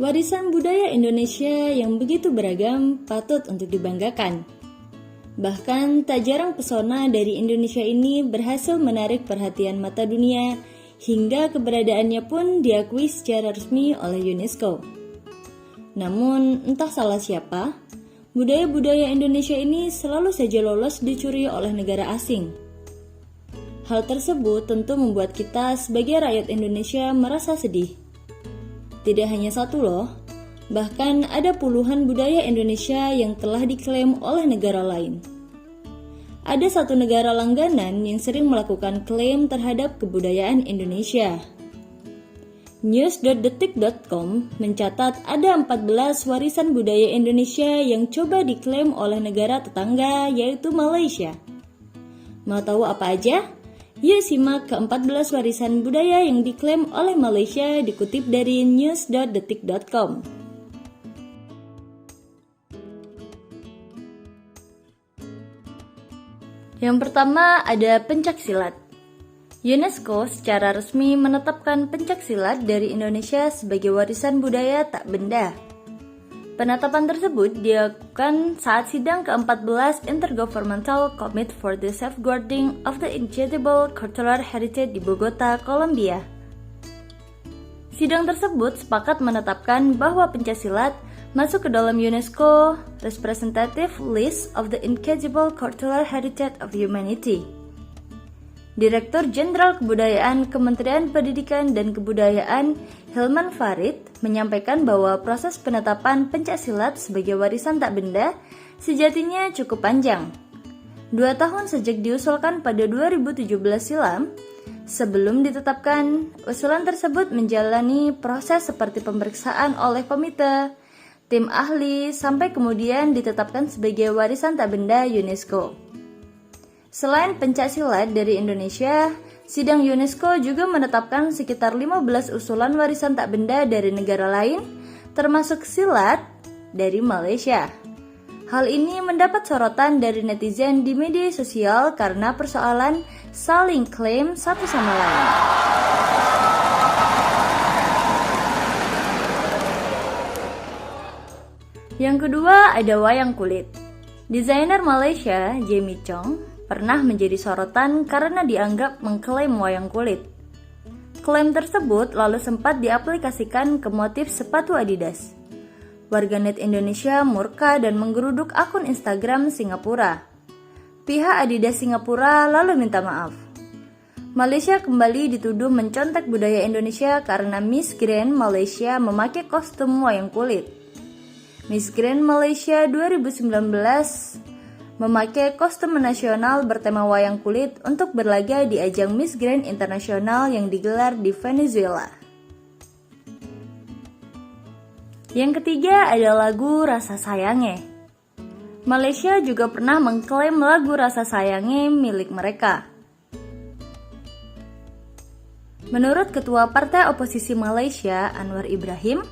Warisan budaya Indonesia yang begitu beragam patut untuk dibanggakan. Bahkan tak jarang pesona dari Indonesia ini berhasil menarik perhatian mata dunia hingga keberadaannya pun diakui secara resmi oleh UNESCO. Namun entah salah siapa, budaya-budaya Indonesia ini selalu saja lolos dicuri oleh negara asing. Hal tersebut tentu membuat kita sebagai rakyat Indonesia merasa sedih. Tidak hanya satu loh, bahkan ada puluhan budaya Indonesia yang telah diklaim oleh negara lain. Ada satu negara langganan yang sering melakukan klaim terhadap kebudayaan Indonesia. News.detik.com mencatat ada 14 warisan budaya Indonesia yang coba diklaim oleh negara tetangga, yaitu Malaysia. Mau tahu apa aja? Yuk simak ke-14 warisan budaya yang diklaim oleh Malaysia dikutip dari news.detik.com. Yang pertama ada pencaksilat. UNESCO secara resmi menetapkan pencaksilat dari Indonesia sebagai warisan budaya tak benda. Penetapan tersebut dilakukan saat sidang ke-14 Intergovernmental Commit for the Safeguarding of the Intangible Cultural Heritage di Bogota, Kolombia. Sidang tersebut sepakat menetapkan bahwa pencaksilat masuk ke dalam UNESCO Representative List of the Intangible Cultural Heritage of Humanity. Direktur Jenderal Kebudayaan Kementerian Pendidikan dan Kebudayaan Hilman Farid menyampaikan bahwa proses penetapan pencaksilat sebagai warisan tak benda sejatinya cukup panjang. 2 tahun sejak diusulkan pada 2017 silam, sebelum ditetapkan, usulan tersebut menjalani proses seperti pemeriksaan oleh komite, tim ahli, sampai kemudian ditetapkan sebagai warisan tak benda UNESCO. Selain pencaksilat dari Indonesia, sidang UNESCO juga menetapkan sekitar 15 usulan warisan tak benda dari negara lain, termasuk silat dari Malaysia. Hal ini mendapat sorotan dari netizen di media sosial karena persoalan saling klaim satu sama lain. Yang kedua ada wayang kulit. Desainer Malaysia, Jamie Chong, pernah menjadi sorotan karena dianggap mengklaim wayang kulit. Klaim tersebut lalu sempat diaplikasikan ke motif sepatu Adidas. Warganet Indonesia murka dan menggeruduk akun Instagram Singapura. Pihak Adidas Singapura lalu minta maaf. Malaysia kembali dituduh mencontek budaya Indonesia karena Miss Grand Malaysia memakai kostum wayang kulit. Miss Grand Malaysia 2019 memakai kostum nasional bertema wayang kulit untuk berlaga di ajang Miss Grand Internasional yang digelar di Venezuela. Yang ketiga ada lagu Rasa Sayange. Malaysia juga pernah mengklaim lagu Rasa Sayange milik mereka. Menurut Ketua Partai Oposisi Malaysia, Anwar Ibrahim,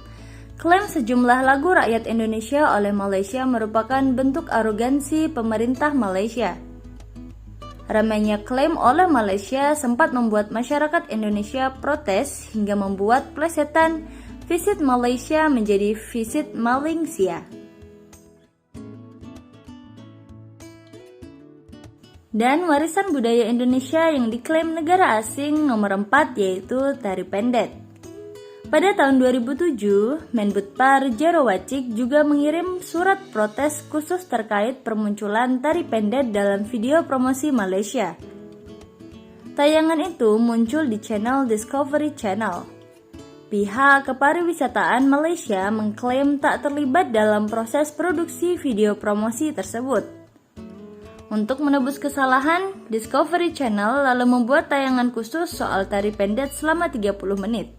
klaim sejumlah lagu rakyat Indonesia oleh Malaysia merupakan bentuk arogansi pemerintah Malaysia. Ramainya klaim oleh Malaysia sempat membuat masyarakat Indonesia protes hingga membuat plesetan visit Malaysia menjadi visit Malaysia. Dan warisan budaya Indonesia yang diklaim negara asing nomor 4 yaitu tari pendet. Pada tahun 2007, Menbudpar Jarawacik juga mengirim surat protes khusus terkait permunculan tari pendet dalam video promosi Malaysia. Tayangan itu muncul di channel Discovery Channel. Pihak Kepariwisataan Malaysia mengklaim tak terlibat dalam proses produksi video promosi tersebut. Untuk menebus kesalahan, Discovery Channel lalu membuat tayangan khusus soal tari pendet selama 30 menit.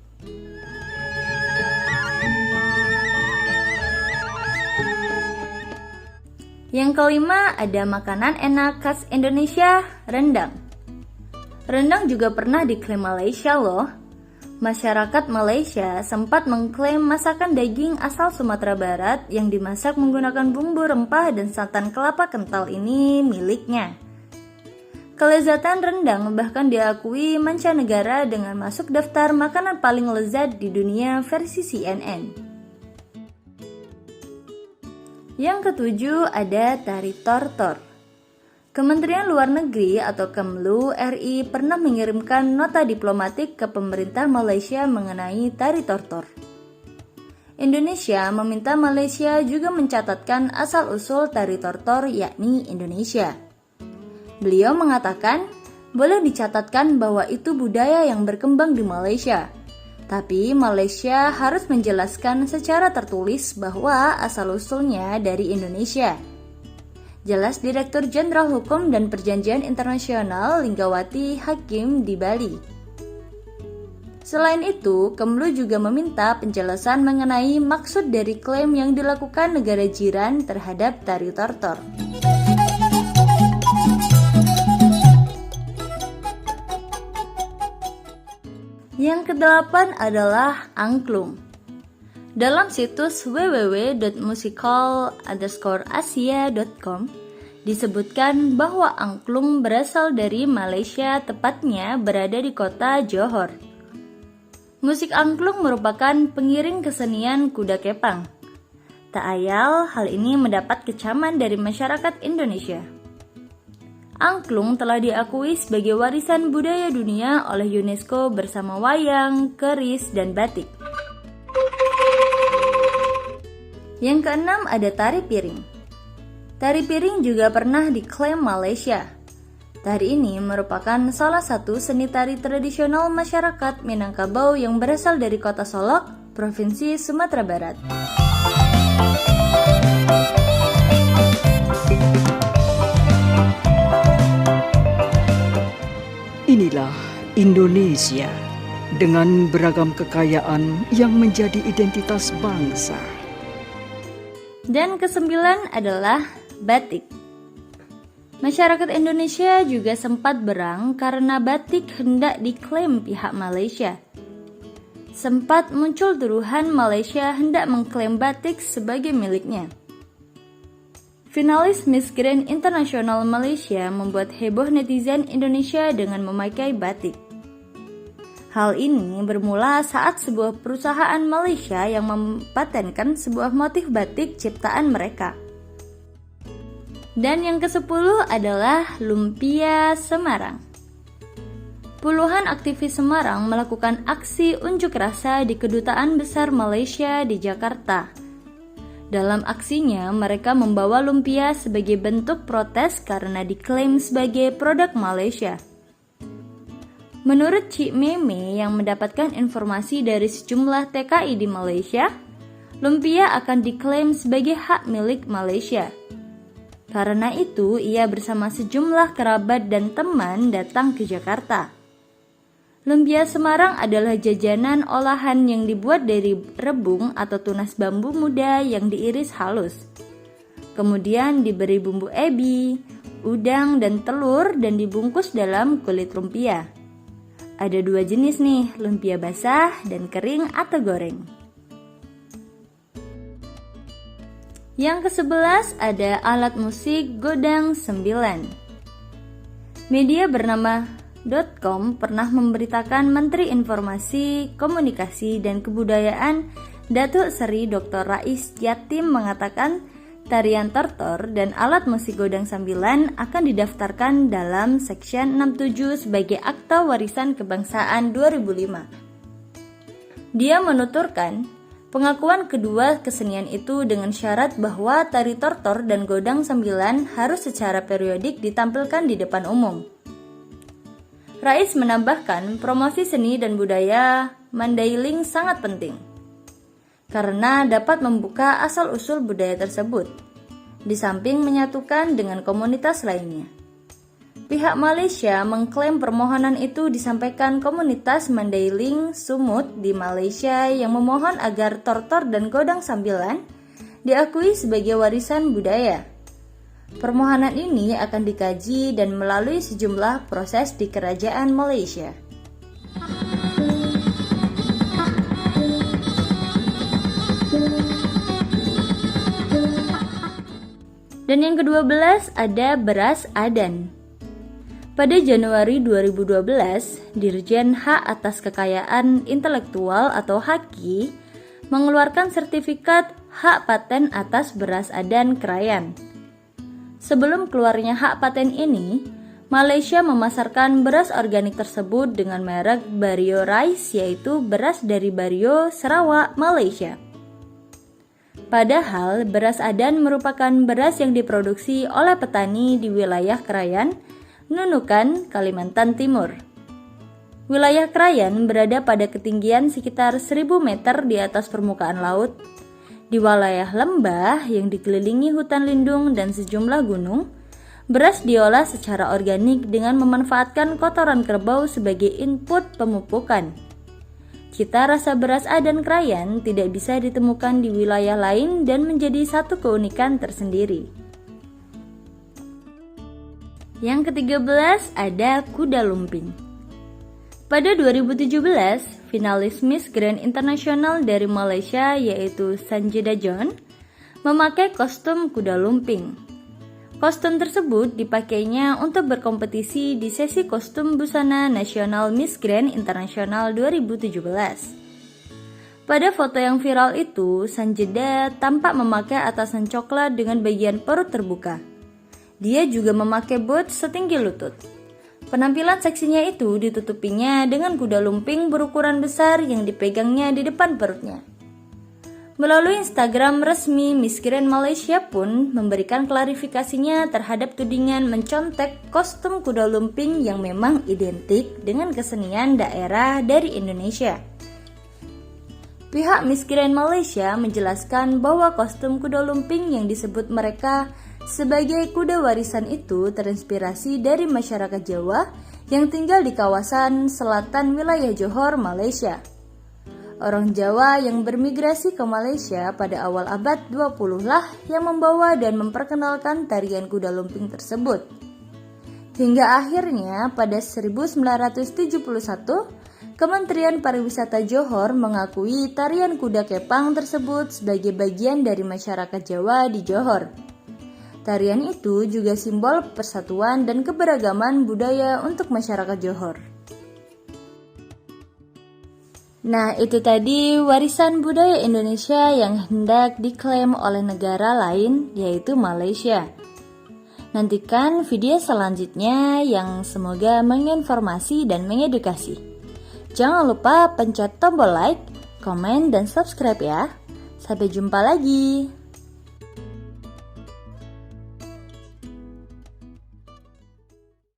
Yang kelima ada makanan enak khas Indonesia, rendang. Rendang juga pernah diklaim Malaysia loh. Masyarakat Malaysia sempat mengklaim masakan daging asal Sumatera Barat yang dimasak menggunakan bumbu rempah dan santan kelapa kental ini miliknya. Kelezatan rendang bahkan diakui mancanegara dengan masuk daftar makanan paling lezat di dunia versi CNN. Yang ketujuh ada tari tortor. Kementerian Luar Negeri atau Kemlu RI pernah mengirimkan nota diplomatik ke pemerintah Malaysia mengenai tari tortor. Indonesia meminta Malaysia juga mencatatkan asal-usul tari tortor yakni Indonesia. Beliau mengatakan, boleh dicatatkan bahwa itu budaya yang berkembang di Malaysia. Tapi Malaysia harus menjelaskan secara tertulis bahwa asal-usulnya dari Indonesia. Jelas Direktur Jenderal Hukum dan Perjanjian Internasional Linggawati Hakim di Bali. Selain itu, Kemlu juga meminta penjelasan mengenai maksud dari klaim yang dilakukan negara jiran terhadap tari tortor. Yang kedelapan adalah angklung. Dalam situs www.musical_asia.com disebutkan bahwa angklung berasal dari Malaysia, tepatnya berada di kota Johor. Musik angklung merupakan pengiring kesenian kuda kepang. Tak ayal, hal ini mendapat kecaman dari masyarakat Indonesia. Angklung telah diakui sebagai warisan budaya dunia oleh UNESCO bersama wayang, keris, dan batik. Yang keenam ada tari piring. Tari piring juga pernah diklaim Malaysia. Tari ini merupakan salah satu seni tari tradisional masyarakat Minangkabau yang berasal dari kota Solok, Provinsi Sumatera Barat. Inilah Indonesia dengan beragam kekayaan yang menjadi identitas bangsa. Dan kesembilan adalah batik. Masyarakat Indonesia juga sempat berang karena batik hendak diklaim pihak Malaysia. Sempat muncul tuduhan Malaysia hendak mengklaim batik sebagai miliknya. Finalis Miss Grand International Malaysia membuat heboh netizen Indonesia dengan memakai batik. Hal ini bermula saat sebuah perusahaan Malaysia yang mempatenkan sebuah motif batik ciptaan mereka. Dan yang ke-10 adalah Lumpia Semarang. Puluhan aktivis Semarang melakukan aksi unjuk rasa di Kedutaan Besar Malaysia di Jakarta. Dalam aksinya, mereka membawa lumpia sebagai bentuk protes karena diklaim sebagai produk Malaysia. Menurut Cik Meme yang mendapatkan informasi dari sejumlah TKI di Malaysia, lumpia akan diklaim sebagai hak milik Malaysia. Karena itu, ia bersama sejumlah kerabat dan teman datang ke Jakarta. Lumpia Semarang adalah jajanan olahan yang dibuat dari rebung atau tunas bambu muda yang diiris halus. Kemudian diberi bumbu ebi, udang, dan telur dan dibungkus dalam kulit lumpia. Ada dua jenis nih, lumpia basah dan kering atau goreng. Yang ke-11 ada alat musik Godang 9. Media bernama .com pernah memberitakan Menteri Informasi, Komunikasi, dan Kebudayaan Datuk Seri Dr. Rais Yatim mengatakan tarian tortor dan alat musik Godang 9 akan didaftarkan dalam Section 67 sebagai Akta Warisan Kebangsaan 2005. Dia menuturkan, pengakuan kedua kesenian itu dengan syarat bahwa tari tortor dan Godang 9 harus secara periodik ditampilkan di depan umum. Rais menambahkan, promosi seni dan budaya Mandailing sangat penting karena dapat membuka asal-usul budaya tersebut, di samping menyatukan dengan komunitas lainnya. Pihak Malaysia mengklaim permohonan itu disampaikan komunitas Mandailing Sumut di Malaysia yang memohon agar tortor dan Godang 9 diakui sebagai warisan budaya. Permohonan ini akan dikaji dan melalui sejumlah proses di Kerajaan Malaysia. Dan yang ke-12 ada beras adan. Pada Januari 2012, Dirjen Hak Atas Kekayaan Intelektual atau HAKI mengeluarkan sertifikat hak paten atas beras Adan Krayan. Sebelum keluarnya hak paten ini, Malaysia memasarkan beras organik tersebut dengan merek Bario Rice, yaitu beras dari Bario, Sarawak, Malaysia. Padahal beras Adan merupakan beras yang diproduksi oleh petani di wilayah Krayan, Nunukan, Kalimantan Timur. Wilayah Krayan berada pada ketinggian sekitar 1000 meter di atas permukaan laut, di wilayah lembah yang dikelilingi hutan lindung dan sejumlah gunung. Beras diolah secara organik dengan memanfaatkan kotoran kerbau sebagai input pemupukan. Cita rasa beras Adan Krayan tidak bisa ditemukan di wilayah lain dan menjadi satu keunikan tersendiri. Yang ke-13 ada kuda lumping. Pada 2017, finalis Miss Grand International dari Malaysia yaitu Sanjida John memakai kostum kuda lumping. Kostum tersebut dipakainya untuk berkompetisi di sesi kostum busana nasional Miss Grand International 2017. Pada foto yang viral itu, Sanjida tampak memakai atasan coklat dengan bagian perut terbuka. Dia juga memakai boots setinggi lutut. Penampilan seksinya itu ditutupinya dengan kuda lumping berukuran besar yang dipegangnya di depan perutnya. Melalui Instagram resmi Miss Grand Malaysia pun memberikan klarifikasinya terhadap tudingan mencontek kostum kuda lumping yang memang identik dengan kesenian daerah dari Indonesia. Pihak Miss Grand Malaysia menjelaskan bahwa kostum kuda lumping yang disebut mereka sebagai kuda warisan itu terinspirasi dari masyarakat Jawa yang tinggal di kawasan selatan wilayah Johor, Malaysia. Orang Jawa yang bermigrasi ke Malaysia pada awal abad 20 lah yang membawa dan memperkenalkan tarian kuda lumping tersebut. Hingga akhirnya pada 1971, Kementerian Pariwisata Johor mengakui tarian kuda kepang tersebut sebagai bagian dari masyarakat Jawa di Johor. Tarian itu juga simbol persatuan dan keberagaman budaya untuk masyarakat Johor. Nah, itu tadi warisan budaya Indonesia yang hendak diklaim oleh negara lain, yaitu Malaysia. Nantikan video selanjutnya yang semoga menginformasi dan mengedukasi. Jangan lupa pencet tombol like, komen, dan subscribe ya. Sampai jumpa lagi.